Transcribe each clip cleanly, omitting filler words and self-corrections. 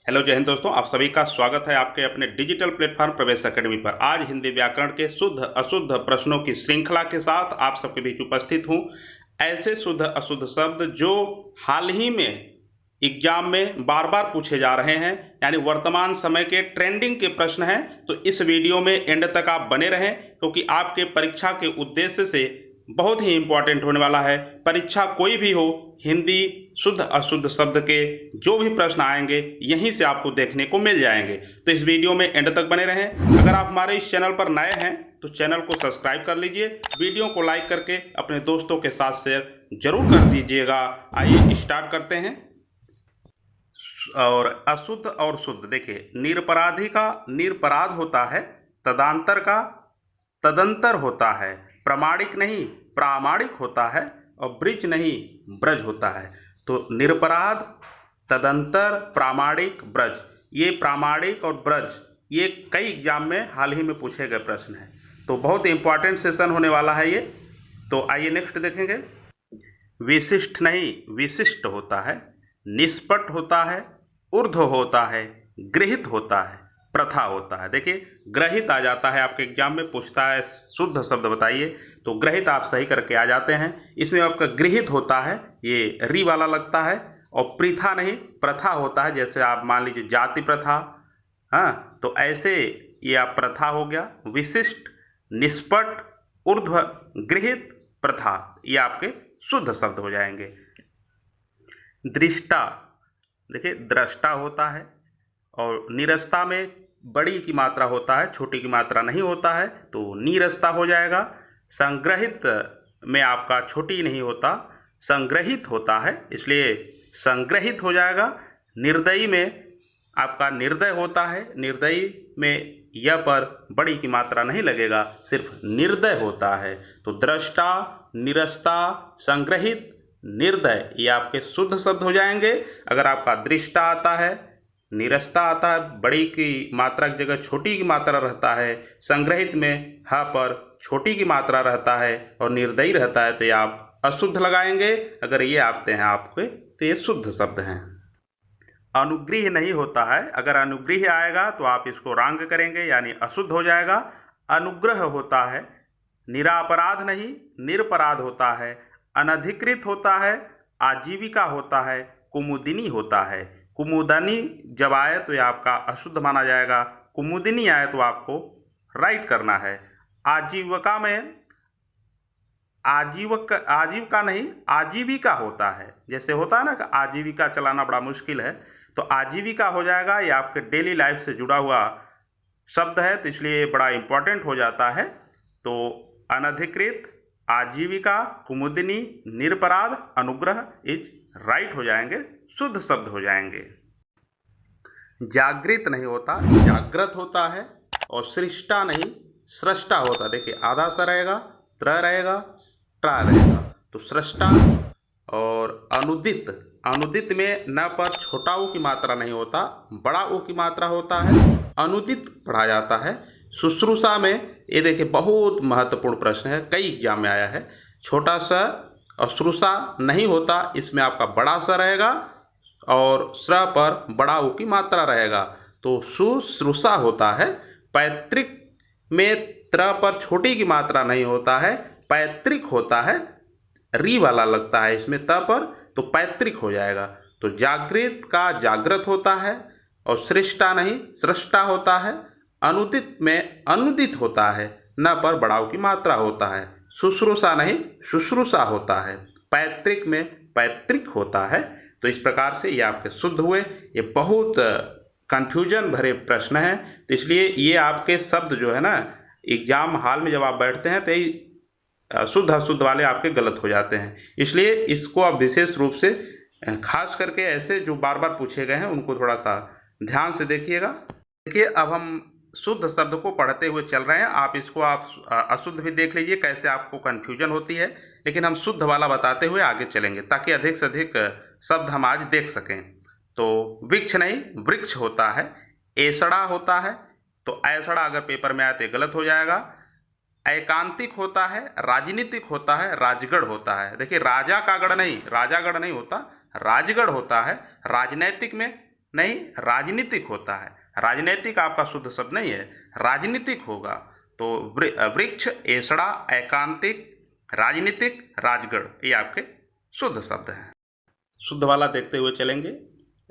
Hello जय हिंद दोस्तों, आप सभी का स्वागत है आपके अपने डिजिटल प्लेटफॉर्म प्रवेश अकेडमी पर। आज हिंदी व्याकरण के शुद्ध अशुद्ध प्रश्नों की श्रृंखला के साथ आप सबके बीच उपस्थित हूं। ऐसे शुद्ध अशुद्ध शब्द जो हाल ही में एग्जाम में बार बार पूछे जा रहे हैं, यानी वर्तमान समय के ट्रेंडिंग के प्रश्न हैं। तो इस वीडियो में एंड तक आप बने रहें, क्योंकि आपके परीक्षा के उद्देश्य से बहुत ही इंपॉर्टेंट होने वाला है। परीक्षा कोई भी हो, हिंदी शुद्ध अशुद्ध शब्द के जो भी प्रश्न आएंगे यहीं से आपको देखने को मिल जाएंगे। तो इस वीडियो में एंड तक बने रहें। अगर आप हमारे इस चैनल पर नए हैं तो चैनल को सब्सक्राइब कर लीजिए, वीडियो को लाइक करके अपने दोस्तों के साथ शेयर जरूर कर दीजिएगा। आइए स्टार्ट करते हैं। और अशुद्ध और शुद्ध, देखिए, निरपराधी का निरपराध होता है, तदांतर का तदंतर होता है, प्रामाणिक नहीं प्रामाणिक होता है, और ब्रिज नहीं ब्रज होता है। तो निरपराध, तदंतर, प्रामाणिक, ब्रज, ये प्रामाणिक और ब्रज ये कई एग्जाम में हाल ही में पूछे गए प्रश्न हैं। तो बहुत इंपॉर्टेंट सेशन होने वाला है ये। तो आइए नेक्स्ट देखेंगे। विशिष्ट नहीं विशिष्ट होता है, निष्पट होता है, ऊर्ध्व होता है, गृहीत होता है, प्रथा होता है। देखिए, ग्रहित आ जाता है, आपके एग्जाम में पूछता है शुद्ध शब्द बताइए, तो ग्रहित आप सही करके आ जाते हैं। इसमें आपका गृहीत होता है, ये री वाला लगता है, और प्रथा नहीं प्रथा होता है। जैसे आप मान लीजिए जाति प्रथा, हाँ, तो ऐसे ये आप प्रथा हो गया। विशिष्ट, निष्पट, ऊर्ध्व, गृहीत, प्रथा, ये आपके शुद्ध शब्द हो जाएंगे। दृष्टा, देखिए दृष्टा होता है, और निरस्ता में बड़ी की मात्रा होता है, छोटी की मात्रा नहीं होता है, तो नीरस्ता हो जाएगा। संग्रहित में आपका छोटी नहीं होता, संग्रहित होता है, इसलिए संग्रहित हो जाएगा। निर्दयी में आपका निर्दय होता है, निर्दयी में यह पर बड़ी की मात्रा नहीं लगेगा, सिर्फ निर्दय होता है। तो दृष्टा, निरस्ता, संग्रहित, निर्दय, ये आपके शुद्ध शब्द हो जाएंगे। अगर आपका दृष्टा आता है, निरस्ता आता है, बड़ी की मात्रा की जगह छोटी की मात्रा रहता है, संग्रहित में ह पर छोटी की मात्रा रहता है, और निर्दयी रहता है, तो ये आप अशुद्ध लगाएंगे। अगर ये आते हैं आपके तो ये शुद्ध शब्द हैं। अनुग्रह नहीं होता है, अगर अनुग्रह आएगा तो आप इसको रांग करेंगे, यानी अशुद्ध हो जाएगा। अनुग्रह होता है, निरापराध नहीं निरपराध होता है, अनधिकृत होता है, आजीविका होता है, कुमुदिनी होता है। कुमुदनी जब आए तो ये आपका अशुद्ध माना जाएगा, कुमुदिनी आए तो आपको राइट करना है। आजीविका में आजीविका नहीं आजीविका होता है। जैसे होता है ना कि आजीविका चलाना बड़ा मुश्किल है, तो आजीविका हो जाएगा। ये आपके डेली लाइफ से जुड़ा हुआ शब्द है, तो इसलिए बड़ा इंपॉर्टेंट हो जाता है। तो अनधिकृत, आजीविका, कुमुदिनी, निरपराध, अनुग्रह इज राइट हो जाएंगे, शुद्ध शब्द हो जाएंगे। जागृत नहीं होता, जागृत होता है, और सृष्टा नहीं सृष्टा होता। देखिए, आधा सा रहेगा, त्र रहेगा, ट्रा रहेगा, तो सृष्टा। और अनुदित, अनुदित में न पर छोटा ऊ की मात्रा नहीं होता, बड़ा ऊ की मात्रा होता है, अनुदित पढ़ा जाता है। शुश्रूषा में, ये देखिए बहुत महत्वपूर्ण प्रश्न है, कई एग्जाम में आया है। छोटा सा और श्रुषा नहीं होता, इसमें आपका बड़ा सा रहेगा, और श्र पर बड़ा ऊ की मात्रा रहेगा, तो शुश्रूषा होता है। पैतृक में त्र पर छोटी की मात्रा नहीं होता है, पैतृक होता है, री वाला लगता है इसमें त पर, तो पैतृक हो जाएगा। तो जागृत का जागृत होता है, और सृष्टा नहीं सृष्टा होता है। अनुदित में अनुदित होता है, न पर बड़ाव की मात्रा होता है। शुश्रूषा नहीं शुश्रूषा होता है, पैतृक में पैतृक होता है। तो इस प्रकार से ये आपके शुद्ध हुए। ये बहुत कंफ्यूजन भरे प्रश्न हैं, तो इसलिए ये आपके शब्द जो है ना, एग्जाम हॉल में जब आप बैठते हैं तो ये शुद्ध अशुद्ध वाले आपके गलत हो जाते हैं। इसलिए इसको आप विशेष रूप से खास करके ऐसे जो बार बार पूछे गए हैं उनको थोड़ा सा ध्यान से देखिएगा। देखिए, अब हम शुद्ध शब्द को पढ़ते हुए चल रहे हैं। आप इसको अशुद्ध भी देख लीजिए, कैसे आपको कन्फ्यूजन होती है, लेकिन हम शुद्ध वाला बताते हुए आगे चलेंगे, ताकि अधिक से अधिक शब्द हम आज देख सकें। तो वृक्ष नहीं वृक्ष होता है, ऐसड़ा होता है, तो ऐसड़ा अगर पेपर में आए तो गलत हो जाएगा। एकांतिक होता है, राजनीतिक होता है, राजगढ़ होता है। देखिए, राजा का गढ़ नहीं राजागढ़ नहीं होता, राजगढ़ होता है। राजनैतिक में नहीं राजनीतिक होता है। राजनीतिक आपका शुद्ध शब्द नहीं है, राजनीतिक होगा। तो वृक्ष, एसड़ा, एकांतिक, राजनीतिक, राजगढ़, ये आपके शुद्ध शब्द हैं। शुद्ध वाला देखते हुए चलेंगे।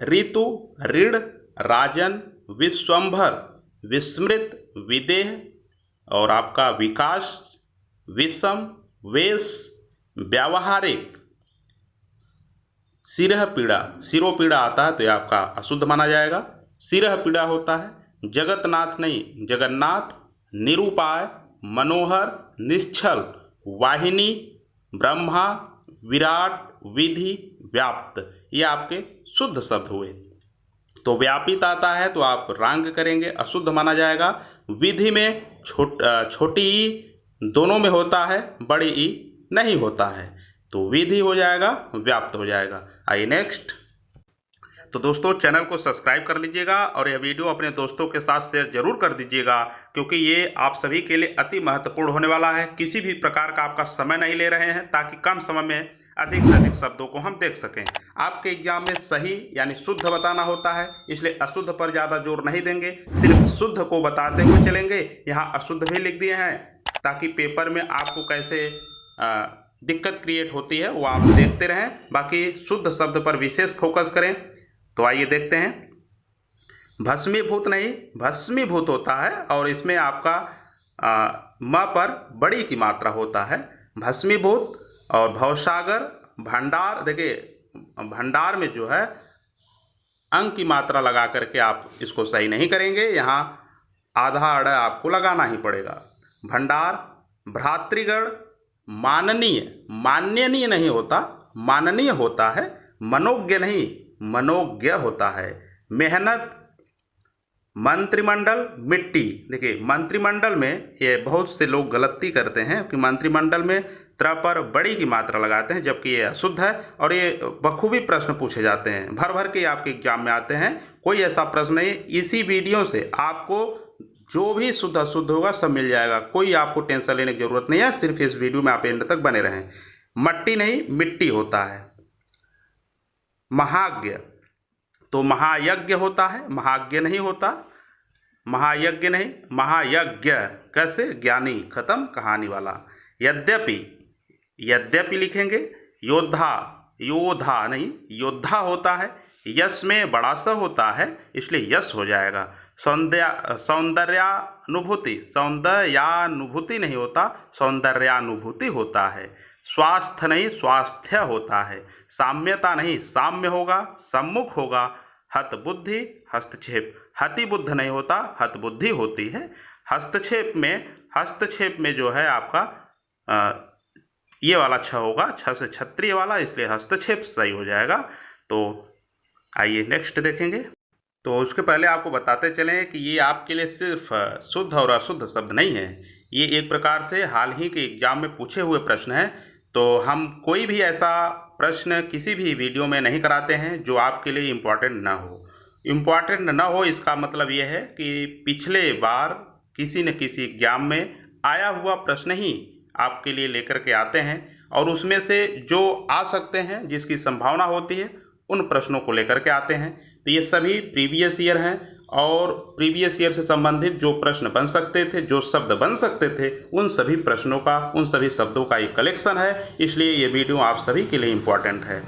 ऋतु, ऋण, राजन, विश्वंभर, विस्मृत, विदेह और आपका विकास, विषम, वेश, व्यावहारिक, सिरह पीड़ा, सिरोपीड़ा आता है तो ये आपका अशुद्ध माना जाएगा। सिरह पीड़ा होता है। जगतनाथ नहीं जगन्नाथ, निरुपाय, मनोहर, निश्चल, वाहिनी, ब्रह्मा, विराट, विधि, व्याप्त, ये आपके शुद्ध शब्द हुए। तो व्यापित आता है तो आप रांग करेंगे, अशुद्ध माना जाएगा। विधि में छोटी ई दोनों में होता है, बड़ी ई नहीं होता है, तो विधि हो जाएगा, व्याप्त हो जाएगा। आइए नेक्स्ट। तो दोस्तों चैनल को सब्सक्राइब कर लीजिएगा और यह वीडियो अपने दोस्तों के साथ शेयर जरूर कर दीजिएगा, क्योंकि ये आप सभी के लिए अति महत्वपूर्ण होने वाला है। किसी भी प्रकार का आपका समय नहीं ले रहे हैं, ताकि कम समय में अधिक से अधिक शब्दों को हम देख सकें। आपके एग्जाम में सही यानी शुद्ध बताना होता है, इसलिए अशुद्ध पर ज़्यादा जोर नहीं देंगे, सिर्फ शुद्ध को बताते हुए चलेंगे। यहाँ अशुद्ध भी लिख दिए हैं ताकि पेपर में आपको कैसे दिक्कत क्रिएट होती है वो आप देखते रहें, बाकी शुद्ध शब्द पर विशेष फोकस करें। तो आइए देखते हैं। भस्मीभूत नहीं भस्मीभूत होता है और इसमें आपका म पर बड़ी की मात्रा होता है। भस्मीभूत और भवसागर, भंडार, देखिए भंडार में जो है अंक की मात्रा लगा करके आप इसको सही नहीं करेंगे, यहाँ आधा अड़ा आपको लगाना ही पड़ेगा। भंडार, भ्रातृगण, माननीय, माननीय नहीं होता, माननीय होता है। मनोज्ञ नहीं मनोज्ञ होता है। मेहनत, मंत्रिमंडल, मिट्टी, देखिए मंत्रिमंडल में ये बहुत से लोग गलती करते हैं कि मंत्रिमंडल में त्र पर बड़ी की मात्रा लगाते हैं, जबकि ये अशुद्ध है और ये बखूबी प्रश्न पूछे जाते हैं, भर भर के आपके एग्जाम में आते हैं। कोई ऐसा प्रश्न नहीं, इसी वीडियो से आपको जो भी शुद्ध अशुद्ध होगा सब मिल जाएगा, कोई आपको टेंशन लेने की जरूरत नहीं है, सिर्फ इस वीडियो में आप एंड तक बने रहें। मट्टी नहीं मिट्टी होता है। महाज्ञ, तो महायज्ञ होता है, महाज्ञ नहीं होता। महायज्ञ नहीं महायज्ञ, कैसे ज्ञानी, खत्म कहानी वाला। यद्यपि, यद्यपि लिखेंगे। योद्धा, योद्धा नहीं योद्धा होता है। यश में बड़ा सा होता है इसलिए यश हो जाएगा। सौंदर्यानुभूति, सौंदर्यानुभूति नहीं होता, सौंदर्यानुभूति होता है। स्वास्थ्य नहीं स्वास्थ्य होता है। साम्यता नहीं साम्य होगा, सम्मुख होगा। हतबुद्धि, हस्तक्षेप, हतिबुद्ध नहीं होता, हतबुद्धि होती है। हस्तक्षेप में जो है आपका ये वाला छ होगा, छ से क्षत्रिय वाला, इसलिए हस्तक्षेप सही हो जाएगा। तो आइए नेक्स्ट देखेंगे। तो उसके पहले आपको बताते चलें कि ये आपके लिए सिर्फ शुद्ध और अशुद्ध शब्द नहीं है, ये एक प्रकार से हाल ही के एग्जाम में पूछे हुए प्रश्न हैं। तो हम कोई भी ऐसा प्रश्न किसी भी वीडियो में नहीं कराते हैं जो आपके लिए इम्पॉर्टेंट ना हो। इम्पॉर्टेंट ना हो इसका मतलब ये है कि पिछले बार किसी न किसी एग्जाम में आया हुआ प्रश्न ही आपके लिए लेकर के आते हैं, और उसमें से जो आ सकते हैं, जिसकी संभावना होती है, उन प्रश्नों को लेकर के आते हैं। तो ये सभी प्रीवियस ईयर हैं और प्रीवियस ईयर से संबंधित जो प्रश्न बन सकते थे, जो शब्द बन सकते थे, उन सभी प्रश्नों का, उन सभी शब्दों का एक कलेक्शन है, इसलिए ये वीडियो आप सभी के लिए इम्पोर्टेंट है।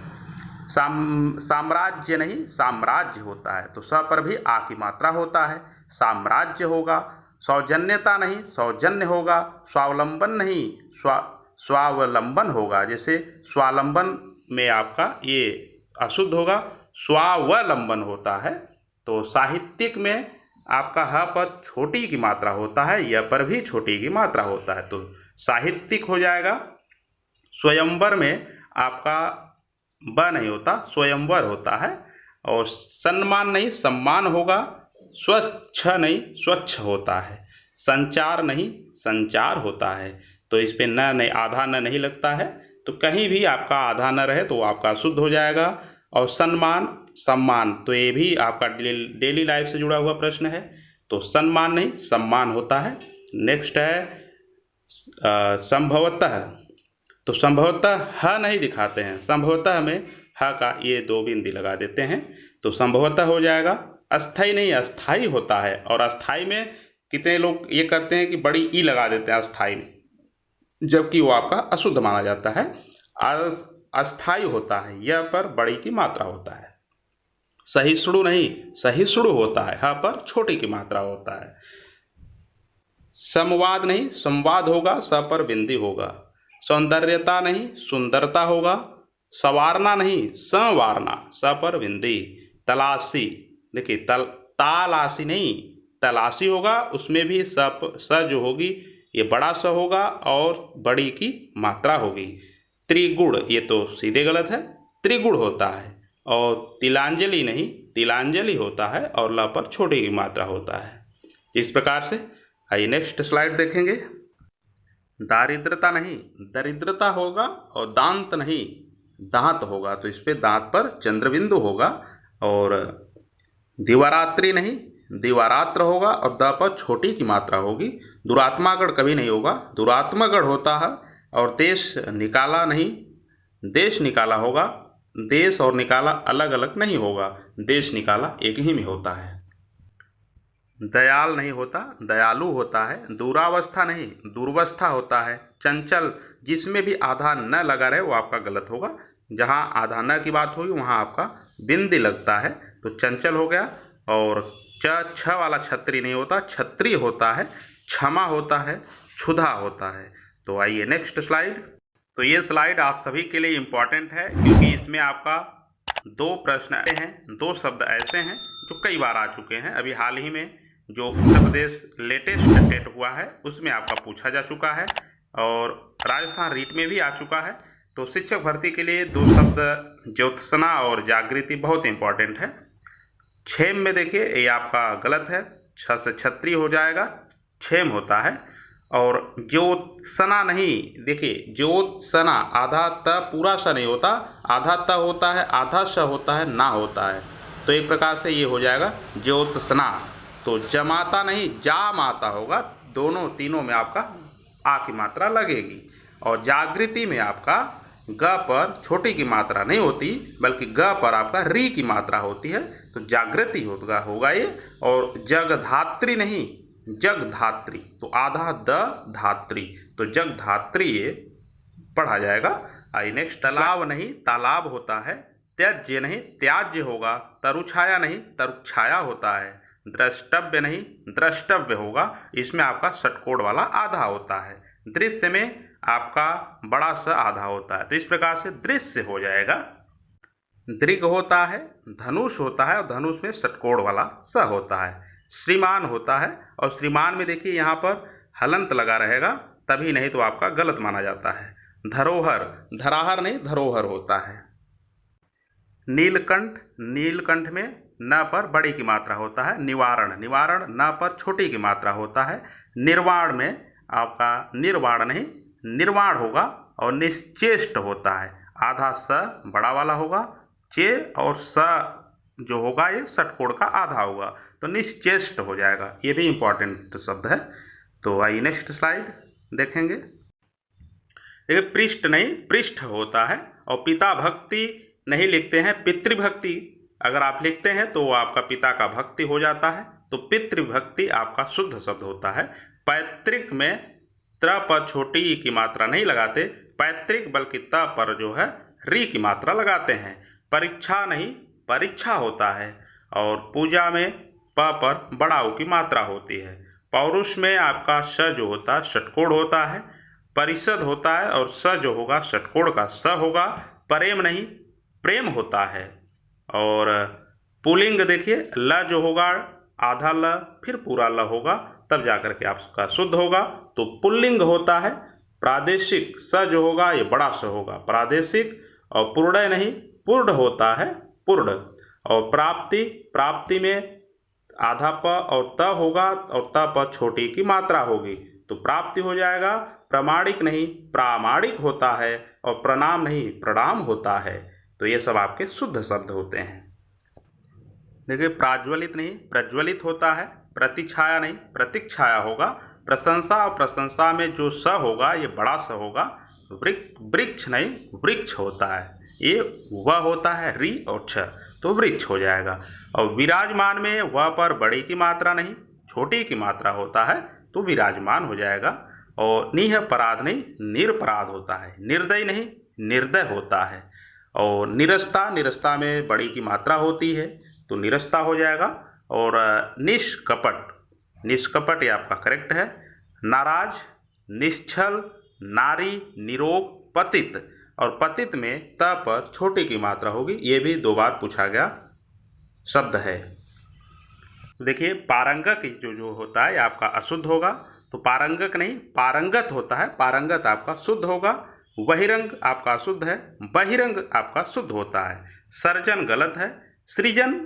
साम्राज्य नहीं साम्राज्य होता है, तो स पर भी आ की मात्रा होता है, साम्राज्य होगा। सौजन्यता नहीं सौजन्य होगा। स्वावलंबन नहीं स्वावलंबन होगा, जैसे स्वावलंबन में आपका ये अशुद्ध होगा, स्वावलंबन होता है। तो साहित्यिक में आपका ह पर छोटी की मात्रा होता है, य पर भी छोटी की मात्रा होता है, तो साहित्यिक हो जाएगा। स्वयंवर में आपका ब नहीं होता, स्वयंवर होता है। और सम्मान नहीं सम्मान होगा। स्वच्छ नहीं स्वच्छ होता है। संचार नहीं संचार होता है, तो इस पर न नहीं आधा न नहीं लगता है, तो कहीं भी आपका आधा न रहे तो आपका शुद्ध हो जाएगा। और सम्मान सम्मान, तो ये भी आपका डेली लाइफ से जुड़ा हुआ प्रश्न है, तो सम्मान नहीं सम्मान होता है। नेक्स्ट है संभवतः, तो संभवतः ह नहीं दिखाते हैं, संभवतः में ह का ये दो बिंदी लगा देते हैं। तो संभवतः हो जाएगा। अस्थाई नहीं, अस्थाई होता है। और अस्थाई में कितने लोग ये करते हैं कि बड़ी ई लगा देते हैं अस्थाई में, जबकि वो आपका अशुद्ध माना जाता है। अस्थाई होता है, यह पर बड़ी की मात्रा होता है। सहिष्णु नहीं, सहिष्णु होता है, ह पर छोटी की मात्रा होता है। संवाद नहीं, संवाद होगा, स पर बिंदी होगा। सौंदर्यता नहीं, सुंदरता होगा। संवारना नहीं, संवारना, स पर बिंदी। तलाशी, देखिए तालाशी नहीं, तलाशी होगा, उसमें भी स जो होगी ये बड़ा स होगा और बड़ी की मात्रा होगी। त्रिगुण, ये तो सीधे गलत है, त्रिगुण होता है। और तिलांजलि नहीं, तिलांजलि होता है और ल पर छोटी की मात्रा होता है। इस प्रकार से आइए नेक्स्ट स्लाइड देखेंगे। दारिद्रता नहीं, दरिद्रता होगा। और दांत नहीं, दांत होगा, तो इस पे दांत पर चंद्रबिंदु होगा। और दिवारात्रि नहीं, दिवारात्र होगा और द पर छोटी की मात्रा होगी। दुरात्मागढ़ कभी नहीं होगा, दुरात्मागढ़ होता है। और देश निकाला नहीं, देश निकाला होगा। देश और निकाला अलग अलग नहीं होगा, देश निकाला एक ही में होता है। दयाल नहीं होता, दयालु होता है। दूरावस्था नहीं, दुर्वस्था होता है। चंचल, जिसमें भी आधा न लगा रहे वो आपका गलत होगा। जहाँ आधा न की बात होगी वहाँ आपका बिंदी लगता है, तो चंचल हो गया। और छ वाला छत्री नहीं होता, छत्री होता है। क्षमा होता है, क्षुधा होता है। तो आइए नेक्स्ट स्लाइड। तो ये स्लाइड आप सभी के लिए इम्पॉर्टेंट है, क्योंकि इसमें आपका दो प्रश्न हैं, दो शब्द ऐसे हैं जो कई बार आ चुके हैं। अभी हाल ही में जो उत्तर प्रदेश लेटेस्ट टेट हुआ है उसमें आपका पूछा जा चुका है और राजस्थान रीट में भी आ चुका है। तो शिक्षक भर्ती के लिए दो शब्द ज्योत्सना और जागृति बहुत इंपॉर्टेंट है। क्षेम में देखिए ये आपका गलत है, छ से छत्री हो जाएगा, क्षेम होता है। और ज्योत्सना नहीं, देखिए ज्योत्सना आधा त पूरा स नहीं होता, आधा त होता है, आधा स होता है, ना होता है। तो एक प्रकार से ये हो जाएगा ज्योत्सना। तो जमाता नहीं, जा माता होगा, दोनों तीनों में आपका आ की मात्रा लगेगी। और जागृति में आपका ग पर छोटी की मात्रा नहीं होती, बल्कि ग पर आपका री की मात्रा होती है, तो जागृति होगा ये। और जगधात्री नहीं, जगधात्री, तो आधा द धात्री, तो जगधात्री ये पढ़ा जाएगा। आई नेक्स्ट। तालाब नहीं, तालाब होता है। त्याज्य नहीं, त्याज्य होगा। तरुछाया नहीं, तरुछाया होता है। द्रष्टव्य नहीं, द्रष्टव्य होगा, इसमें आपका षटकोण वाला आधा होता है। दृश्य में आपका बड़ा सा आधा होता है, तो इस प्रकार से दृश्य हो जाएगा। दृग होता है, धनुष होता है और धनुष में षटकोण वाला स होता है। श्रीमान होता है और श्रीमान में देखिए यहाँ पर हलंत लगा रहेगा, तभी नहीं तो आपका गलत माना जाता है। धरोहर, धराहर नहीं, धरोहर होता है। नीलकंठ, नीलकंठ में न पर बड़ी की मात्रा होता है। निवारण, निवारण न पर छोटी की मात्रा होता है। निर्वाण में आपका निर्वाण नहीं, निर्वाण होगा। और निश्चेष्ट होता है, आधा स बड़ा वाला होगा, चे और स जो होगा ये षटकोण का आधा होगा, तो निश्चेष्ट हो जाएगा। ये भी इंपॉर्टेंट शब्द है। तो आइए नेक्स्ट स्लाइड देखेंगे। देखिए पृष्ठ नहीं, पृष्ठ होता है। और पिता भक्ति नहीं लिखते हैं, पितृभक्ति अगर आप लिखते हैं तो आपका पिता का भक्ति हो जाता है, तो पितृभक्ति आपका शुद्ध शब्द होता है। पैतृक में त्र पर छोटी की मात्रा नहीं लगाते, पैतृक बल्कि त पर जो है री की मात्रा लगाते हैं। परीक्षा नहीं, परीक्षा होता है। और पूजा में प पर बड़ा उ की मात्रा होती है। पौरुष में आपका स जो होता है षटकोण होता है। परिषद होता है और स जो होगा षटकोण का स होगा। प्रेम नहीं, प्रेम होता है। और पुल्लिंग देखिए ल जो होगा आधा ल फिर पूरा ल होगा, तब जाकर के आपका शुद्ध होगा, तो पुल्लिंग होता है। प्रादेशिक स जो होगा ये बड़ा स होगा, प्रादेशिक। और पूर्ण नहीं, पूर्ण होता है, पूर्ण। और प्राप्ति, प्राप्ति में आधा प और त होगा और त पर छोटी की मात्रा होगी, तो प्राप्ति हो जाएगा। प्रामाणिक नहीं, प्रामाणिक होता है। और प्रणाम नहीं, प्रणाम होता है। तो ये सब आपके शुद्ध शब्द होते हैं। देखिए प्राज्वलित नहीं, प्रज्वलित होता है। प्रतिछाया नहीं, प्रतीक्षाया होगा। प्रशंसा और प्रशंसा में जो स होगा ये बड़ा स होगा। वृक्ष नहीं, वृक्ष होता है, ये वह होता है री और छ। तो वृक्ष हो जाएगा। और विराजमान में वह पर बड़ी की मात्रा नहीं छोटी की मात्रा होता है तो विराजमान हो जाएगा। और निह पराध नहीं निरपराध होता है, निर्दय नहीं निर्दय होता है। और निरस्ता, निरस्ता में बड़ी की मात्रा होती है तो निरस्ता हो जाएगा। और निष्कपट, निष्कपट ये आपका करेक्ट है। नाराज, निश्चल, नारी, निरोग, पतित। और पतित में त पर छोटी की मात्रा होगी, ये भी 2 बार पूछा गया शब्द है। देखिए पारंगक जो होता है आपका अशुद्ध होगा, तो पारंगक नहीं पारंगत होता है, पारंगत आपका शुद्ध होगा। बहिरंग आपका अशुद्ध है, बहिरंग आपका शुद्ध होता है। सर्जन गलत है, सृजन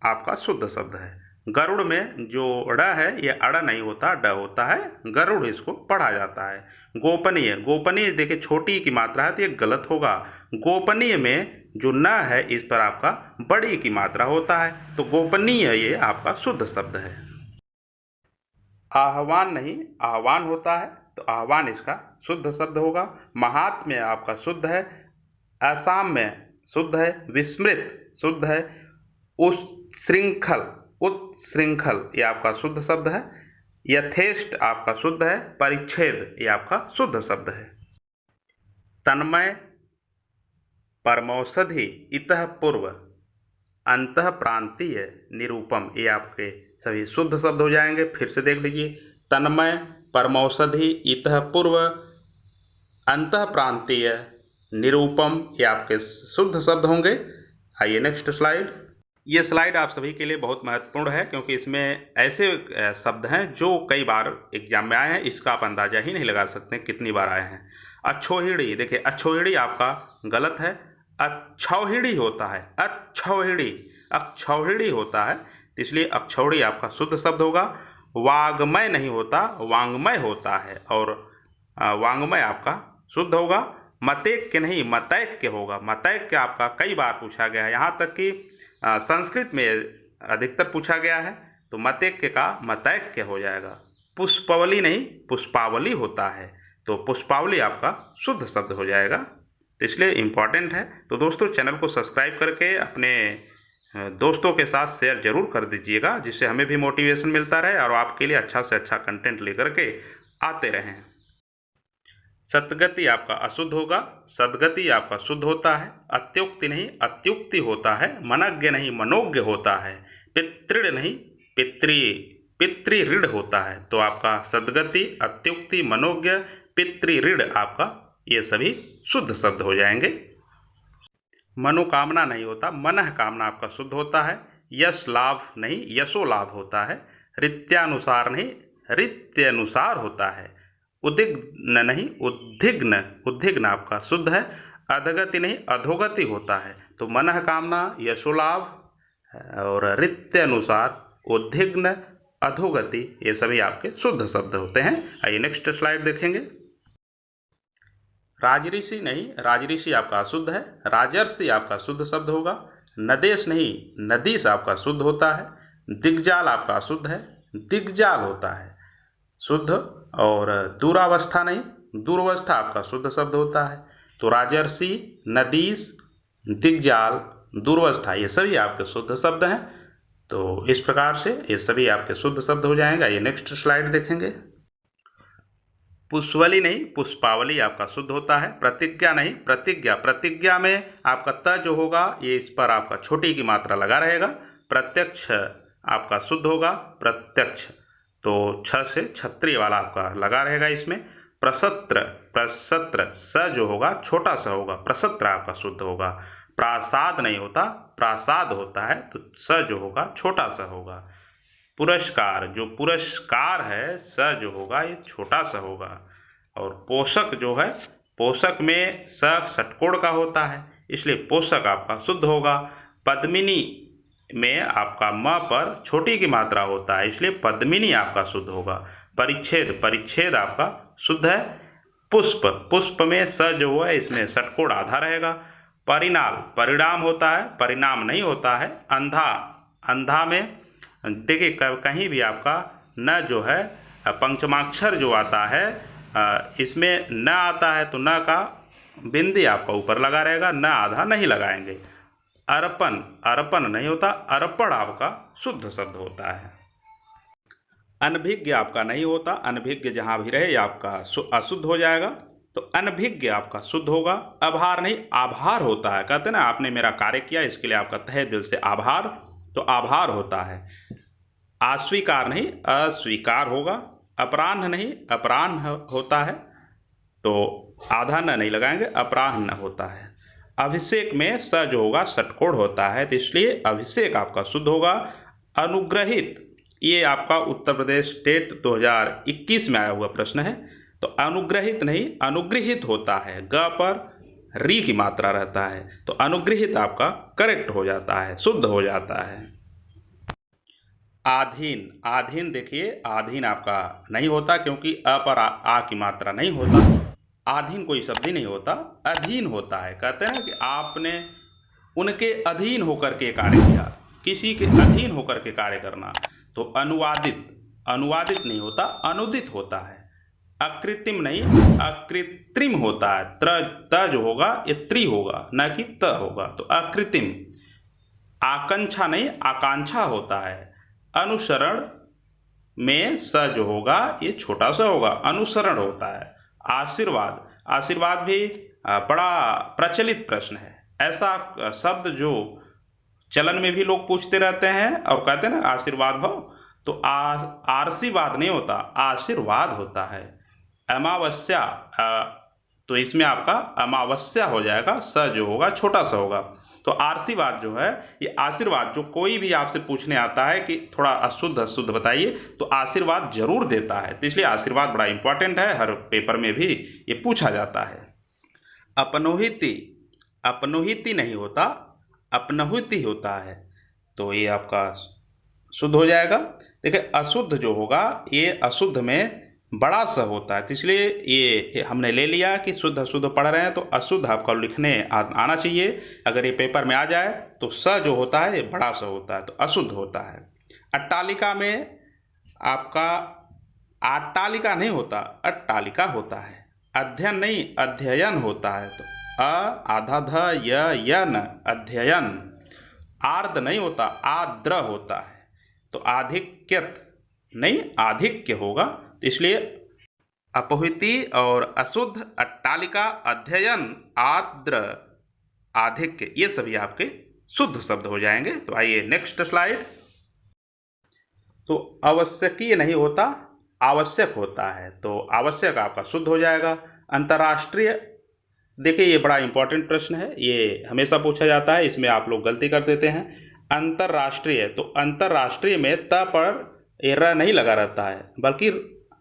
आपका शुद्ध शब्द है। गरुड़ में जो ड़ है ये अड़ नहीं होता, ड होता है, गरुड़ इसको पढ़ा जाता है। गोपनीय, गोपनीय देखिए छोटी की मात्रा है तो ये गलत होगा। गोपनीय में जो न है इस पर आपका बड़ी की मात्रा होता है तो गोपनीय ये आपका शुद्ध शब्द है। आह्वान नहीं आह्वान होता है तो आह्वान इसका शुद्ध शब्द होगा। महात्म्य आपका शुद्ध है, असाम्य शुद्ध है, विस्मृत शुद्ध है, उत्श्रृंखल उत्श्रृंखल ये आपका शुद्ध शब्द है। यथेष्ट आपका शुद्ध है, परिच्छेद ये आपका शुद्ध शब्द है। तन्मय, परमौषधि, इतः पूर्व, अंतः प्रांतीय, निरूपम ये आपके सभी शुद्ध शब्द हो जाएंगे। फिर से देख लीजिए, तन्मय, परमौषधि, इतः पूर्व, अंतः प्रांतीय, निरूपम ये आपके शुद्ध शब्द होंगे। आइए नेक्स्ट स्लाइड। ये स्लाइड आप सभी के लिए बहुत महत्वपूर्ण है क्योंकि इसमें ऐसे शब्द हैं जो कई बार एग्जाम में आए हैं, इसका आप अंदाजा ही नहीं लगा सकते कितनी बार आए हैं। अक्षौहिणी, देखिए अक्षौहिणी आपका गलत है, अक्षौहिणी होता है, अक्षौहिणी अक्षौहिणी होता है, इसलिए अक्षौहिणी आपका शुद्ध शब्द होगा। वाग्मय नहीं होता, वांग्मय होता है और वांग्मय आपका शुद्ध होगा। मतैक्य नहीं मतैक्य होगा, मतैक्य आपका कई बार पूछा गया है, यहाँ तक कि संस्कृत में अधिकतर पूछा गया है तो मतैक्य का मतैक्य हो जाएगा। पुष्पवली नहीं पुष्पावली होता है तो पुष्पावली आपका शुद्ध शब्द हो जाएगा, तो इसलिए इम्पॉर्टेंट है। तो दोस्तों चैनल को सब्सक्राइब करके अपने दोस्तों के साथ शेयर जरूर कर दीजिएगा जिससे हमें भी मोटिवेशन मिलता रहे और आपके लिए अच्छा से अच्छा कंटेंट लेकर के आते रहें। सतगति आपका अशुद्ध होगा, सद्गति आपका शुद्ध होता है। अत्युक्ति नहीं अत्युक्ति होता है, मनज्ञ नहीं मनोज्ञ होता है। पितृण नहीं पितृऋण होता है तो आपका सद्गति, अत्युक्ति, मनोज्ञ, पितृऋण आपका ये सभी शुद्ध शब्द हो जाएंगे। मनोकामना नहीं होता, मनः कामना आपका शुद्ध होता है। यश लाभ नहीं यशो लाभ होता है। रीत्यानुसार नहीं रीत्यनुसार होता है। उद्विग्न नहीं उद्विग्न उद्विग्न आपका शुद्ध है। अधगति नहीं अधोगति होता है तो मनः कामना, यशोलाभ और रीत्यनुसार, उद्विग्न, अधोगति ये सभी आपके शुद्ध शब्द होते हैं। आइए नेक्स्ट स्लाइड देखेंगे। राजऋषि नहीं राजऋषि आपका अशुद्ध है। राजर्षि आपका शुद्ध शब्द होगा। नदेश नहीं नदीश आपका शुद्ध होता है। दिग्जाल आपका अशुद्ध है, दिग्जाल होता है शुद्ध। और दूरावस्था नहीं दूरवस्था आपका शुद्ध शब्द होता है तो राजर्षि, नदीश, दिग्जाल, दूरवस्था ये सभी आपके शुद्ध शब्द हैं। तो इस प्रकार से ये सभी आपके शुद्ध शब्द हो जाएंगे। ये नेक्स्ट स्लाइड देखेंगे। पुष्पवली नहीं पुष्पावली आपका शुद्ध होता है। प्रतिज्ञा नहीं प्रतिज्ञा, प्रतिज्ञा में आपका त जो होगा ये इस पर आपका छोटी की मात्रा लगा रहेगा। प्रत्यक्ष आपका शुद्ध होगा, प्रत्यक्ष तो छ से क्षत्रिय वाला आपका लगा रहेगा इसमें। प्रसत्र प्रसत्र स जो होगा छोटा सा होगा, प्रसत्र आपका शुद्ध होगा। प्रासाद नहीं होता प्रासाद होता है तो स जो होगा छोटा सा होगा। पुरस्कार जो पुरस्कार है स जो होगा ये छोटा सा होगा। और पोषक जो है पोषक में स षटकोण का होता है इसलिए पोषक आपका शुद्ध होगा। पद्मिनी में आपका म पर छोटी की मात्रा होता है इसलिए पद्मिनी आपका शुद्ध होगा। परिच्छेद परिच्छेद आपका शुद्ध है। पुष्प पुष्प में स जो है इसमें षटकोण आधा रहेगा। परिणाम परिणाम होता है, परिणाम नहीं होता है। अंधा अंधा में देखिए कहीं भी आपका न जो है पंचमाक्षर जो आता है इसमें न आता है तो न का बिंदी आपका ऊपर लगा रहेगा, न आधा नहीं लगाएंगे। अर्पण, अर्पण नहीं होता, अर्पण आपका शुद्ध शब्द होता है। अनभिज्ञ आपका नहीं होता, अनभिज्ञ जहाँ भी रहे ये आपका अशुद्ध हो जाएगा, तो अनभिज्ञ आपका शुद्ध होगा। आभार नहीं, आभार होता है, कहते हैं ना आपने मेरा कार्य किया इसके लिए आपका तहे दिल से आभार, तो आभार होता है। अस्वीकार नहीं, अस्वीकार होगा। अपराह्न नहीं, अपराह्न होता है, तो आधा न नहीं लगाएंगे, अपराह्न होता है। अभिषेक में स जो होगा षटकोण होता है, तो इसलिए अभिषेक आपका शुद्ध होगा। अनुग्रहित, ये आपका उत्तर प्रदेश स्टेट 2021 में आया हुआ प्रश्न है, तो अनुग्रहित नहीं, अनुगृहित होता है। ग पर री की मात्रा रहता है, तो अनुगृहित आपका करेक्ट हो जाता है, शुद्ध हो जाता है। आधीन, आधीन देखिए आधीन आपका नहीं होता, क्योंकि अ पर आ की मात्रा नहीं होता। आधीन कोई शब्द ही नहीं होता, अधीन होता है। कहते हैं कि आपने उनके अधीन होकर के कार्य किया, किसी के अधीन होकर के कार्य करना। तो अनुवादित, अनुवादित नहीं होता, अनुदित होता है। अकृत्रिम नहीं, अकृत्रिम होता है। त जो होगा ये त्रि होगा, न कि त होगा, तो अकृत्रिम। आकांक्षा नहीं, आकांक्षा होता है। अनुसरण में स जो होगा ये छोटा सा होगा, अनुसरण होता है। आशीर्वाद, आशीर्वाद भी बड़ा प्रचलित प्रश्न है। ऐसा शब्द जो चलन में भी लोग पूछते रहते हैं और कहते हैं ना आशीर्वाद भव, तो आशीर्वाद नहीं होता, आशीर्वाद होता है। अमावस्या, तो इसमें आपका अमावस्या हो जाएगा, स जो होगा छोटा सा होगा। तो आशीर्वाद जो है ये आशीर्वाद, जो कोई भी आपसे पूछने आता है कि थोड़ा अशुद्ध अशुद्ध बताइए, तो आशीर्वाद जरूर देता है। तो इसलिए आशीर्वाद बड़ा इंपॉर्टेंट है, हर पेपर में भी ये पूछा जाता है। अपनोहिति, अपनोहिति नहीं होता, अपनहुति होता है, तो ये आपका शुद्ध हो जाएगा। देखिए अशुद्ध जो होगा ये अशुद्ध में बड़ा स होता है, तो इसलिए ये हमने ले लिया कि शुद्ध अशुद्ध पढ़ रहे हैं तो अशुद्ध आपका लिखने आना चाहिए। अगर ये पेपर में आ जाए तो स जो होता है ये बड़ा स होता है, तो अशुद्ध होता है। अट्टालिका में आपका अट्टालिका नहीं होता, अट्टालिका होता है। अध्ययन नहीं, अध्ययन होता है, तो आधा ध यन, अध्ययन। आर्द्र नहीं होता, आद्र होता है, तो आधिक्यत नहीं, आधिक्य होगा। इसलिए अपहुति और अशुद्ध, अट्टालिका, अध्ययन, आर्द्र, आधिक्य, ये सभी आपके शुद्ध शब्द हो जाएंगे। तो आइए नेक्स्ट स्लाइड। तो आवश्यकीय नहीं होता, आवश्यक होता है, तो आवश्यक आपका शुद्ध हो जाएगा। अंतर्राष्ट्रीय, देखिए ये बड़ा इंपॉर्टेंट प्रश्न है, ये हमेशा पूछा जाता है, इसमें आप लोग गलती कर देते हैं। अंतर्राष्ट्रीय, तो अंतर्राष्ट्रीय में त पर र नहीं लगा रहता है, बल्कि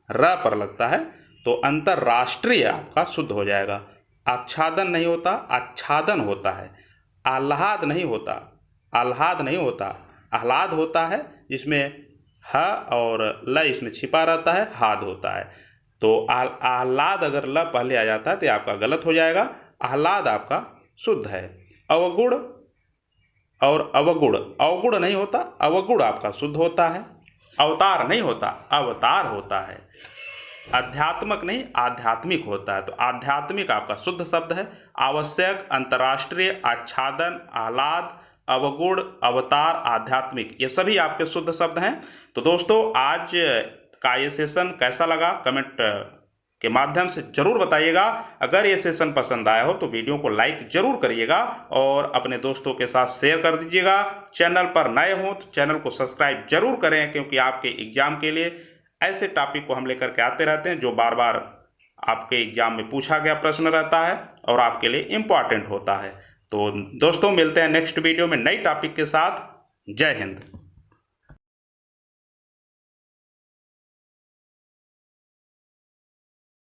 र पर लगता है, तो अंतर्राष्ट्रीय आपका शुद्ध हो जाएगा। आच्छादन नहीं होता, आच्छादन होता है। आह्लाद नहीं होता, आह्लाद नहीं होता, आह्लाद होता है, जिसमें ह और ल इसमें छिपा रहता है, हाद होता है। तो आह्लाद अगर ल पहले आ जाता है तो आपका गलत हो जाएगा, आह्लाद आपका शुद्ध है। अवगुण और अवगुण, अवगुण नहीं होता, अवगुण आपका शुद्ध होता है। अवतार नहीं होता, अवतार होता है। आध्यात्मक नहीं, आध्यात्मिक होता है, तो आध्यात्मिक आपका शुद्ध शब्द है। आवश्यक, अंतर्राष्ट्रीय, आच्छादन, आह्लाद, अवगुण, अवतार, आध्यात्मिक, ये सभी आपके शुद्ध शब्द हैं। तो दोस्तों आज का ये सेशन कैसा लगा कमेंट के माध्यम से जरूर बताइएगा। अगर ये सेशन पसंद आया हो तो वीडियो को लाइक जरूर करिएगा और अपने दोस्तों के साथ शेयर कर दीजिएगा। चैनल पर नए हो तो चैनल को सब्सक्राइब जरूर करें, क्योंकि आपके एग्जाम के लिए ऐसे टॉपिक को हम लेकर के आते रहते हैं जो बार बार आपके एग्जाम में पूछा गया प्रश्न रहता है और आपके लिए इम्पॉर्टेंट होता है। तो दोस्तों मिलते हैं नेक्स्ट वीडियो में नई टॉपिक के साथ। जय हिंद।